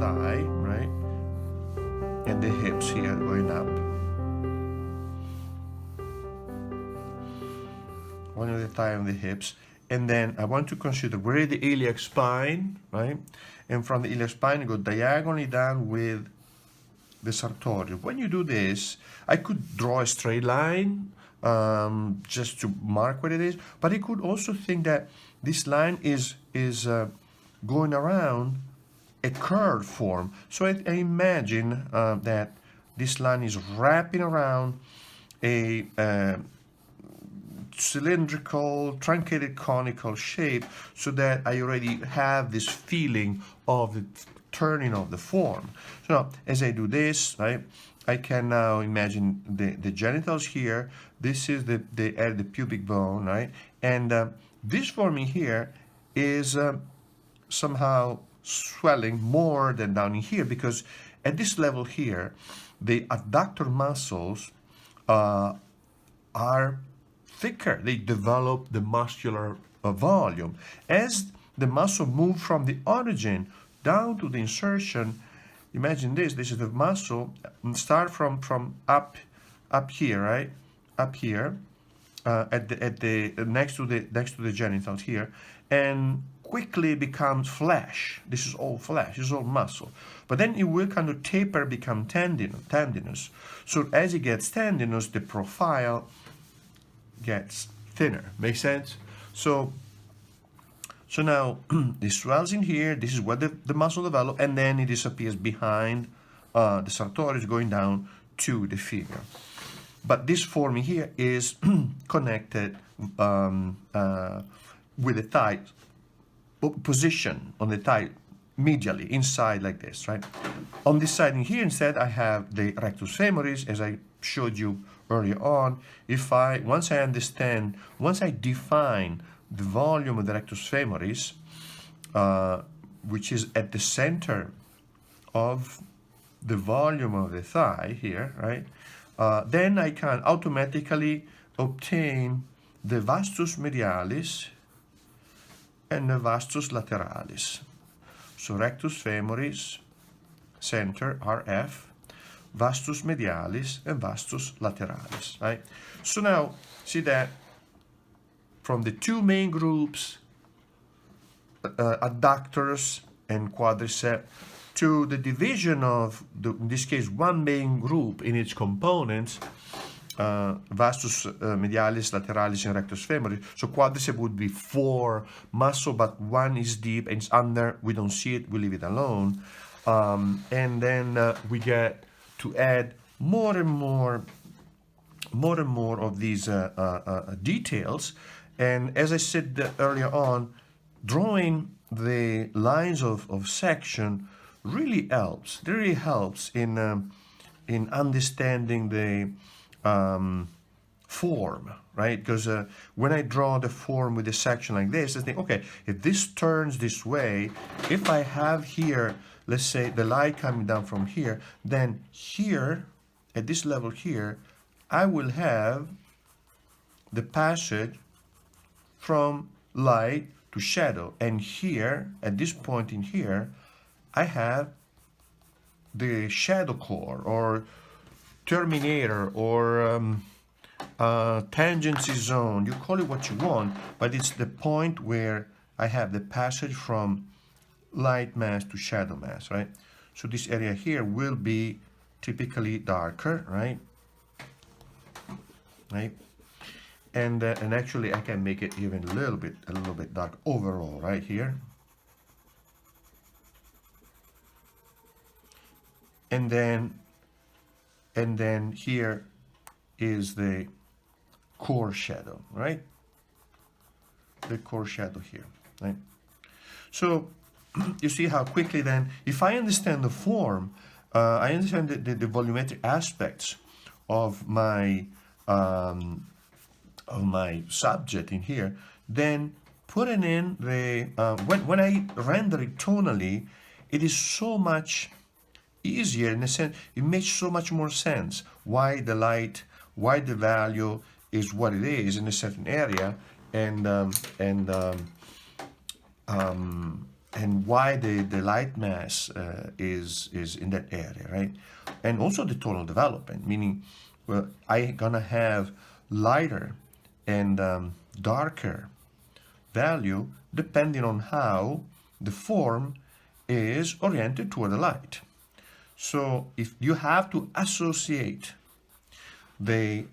thigh, right? And the hips here going up. One of the thigh and the hips. And then I want to consider where is the iliac spine, right? And from the iliac spine, you go diagonally down with the sartorius. When you do this, I could draw a straight line just to mark what it is, but I could also think that this line is going around a curved form. So I imagine that this line is wrapping around a cylindrical, truncated conical shape, so that I already have this feeling of the turning of the form. So now, as I do this, right, I can now imagine the genitals here. This is the pubic bone, right? And this forming here is somehow swelling more than down in here, because at this level here, the adductor muscles are thicker. They develop the muscular volume. As the muscle moves from the origin down to the insertion, imagine this is the muscle, start from up here, right? Up here, at the next to the genitals here, and quickly becomes flesh. This is all flesh, this is all muscle. But then it will kind of taper, become tendinous. So as it gets tendinous, the profile gets thinner. Make sense? So now it swells in here. This is where the muscle develops, and then it disappears behind the sartorius, going down to the femur. But this forming here is connected with the thigh position on the thigh medially, inside like this, right? On this side in here, instead, I have the rectus femoris, as I showed you earlier on. Once I define the volume of the rectus femoris, which is at the center of the volume of the thigh here, right? Then I can automatically obtain the vastus medialis and the vastus lateralis. So rectus femoris, center, RF, vastus medialis, and vastus lateralis, right? So now, see that from the two main groups, adductors and quadriceps, to the division of, in this case, one main group in its components, vastus medialis, lateralis, and rectus femoris. So quadriceps would be 4 muscle, but one is deep and it's under. We don't see it. We leave it alone. And then we get to add more and more of these details. And as I said earlier on, drawing the lines of section really helps. It really helps in understanding the form, right? Because when I draw the form with a section like this, I think, okay, if this turns this way, if I have here, let's say, the light coming down from here, then here, at this level here, I will have the passage from light to shadow. And here, at this point in here, I have the shadow core, or terminator, or tangency zone. You call it what you want, but it's the point where I have the passage from light mass to shadow mass, right? So this area here will be typically darker, right? And actually I can make it even a little bit dark overall, right here. And then here is the core shadow, right? The core shadow here, right? So you see how quickly then, if I understand the form, I understand the volumetric aspects of my subject in here, then putting in the when I render it tonally, it is so much easier in a sense. It makes so much more sense why the value is what it is in a certain area, and and why the light mass is in that area, right? And also the tonal development, meaning, well, I gonna have lighter and darker value depending on how the form is oriented toward the light. So if you have to associate the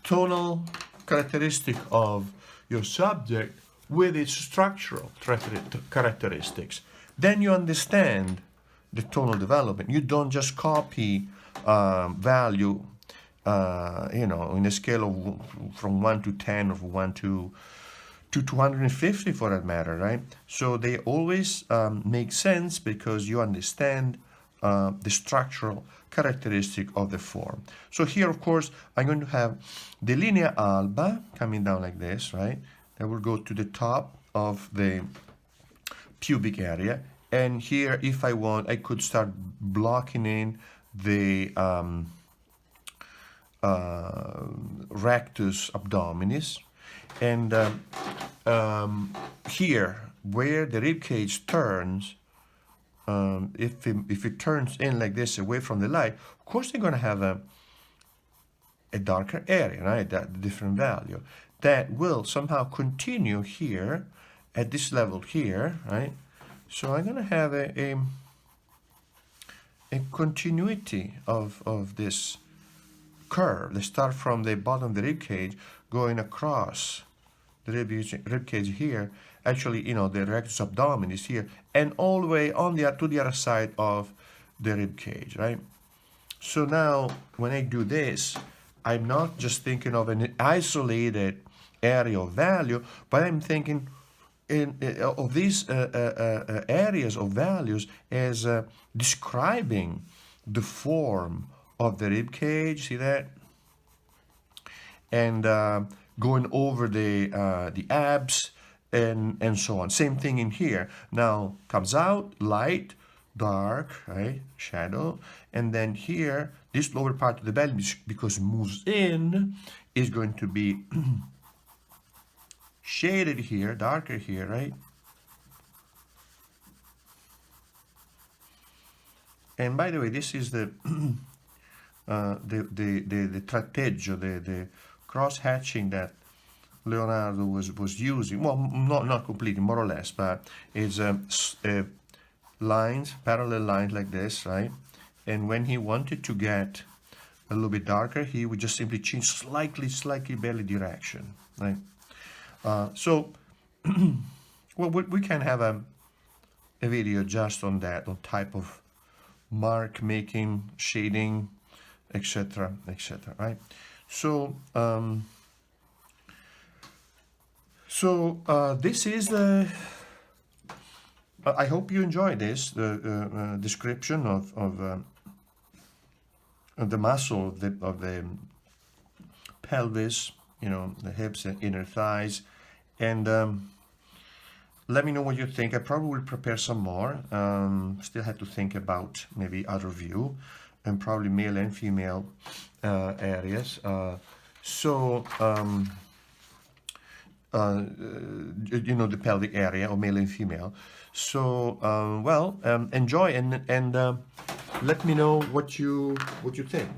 tonal characteristic of your subject with its structural characteristics, then you understand the tonal development. You don't just copy value, in a scale of from 1 to 10 or 1 to 250 for that matter, right? So they always make sense because you understand the structural characteristic of the form. So here, of course, I'm going to have the linea alba coming down like this, right? That will go to the top of the pubic area. And here, if I want, I could start blocking in the rectus abdominis. And here, where the rib cage turns, if it turns in like this away from the light, of course they're going to have a darker area, right? That different value that will somehow continue here at this level here, right? So I'm going to have a continuity of this curve. They start from the bottom of the rib cage going across the rib cage here. Actually, the rectus abdominis here, and all the way on to the other side of the rib cage, right? So now, when I do this, I'm not just thinking of an isolated area of value, but I'm thinking of these areas of values as describing the form of the rib cage. See that? And going over the abs, and so on. Same thing in here. Now comes out light, dark, right? Shadow, and then here this lower part of the belly, because it moves in, is going to be shaded here, darker here, right? And by the way, this is the tratteggio, the cross hatching that Leonardo was using. Well, not completely, more or less, but it's lines, parallel lines like this, right? And when he wanted to get a little bit darker, he would just simply change slightly belly direction, right? So, well, we can have a video just on that, on type of mark making, shading, etc., right? So, this is the. I hope you enjoy this, the description of the muscle of the pelvis, the hips and inner thighs, and let me know what you think. I probably will prepare some more. Still have to think about maybe other view, and probably male and female areas. The pelvic area, or male and female. So, enjoy and let me know what you think.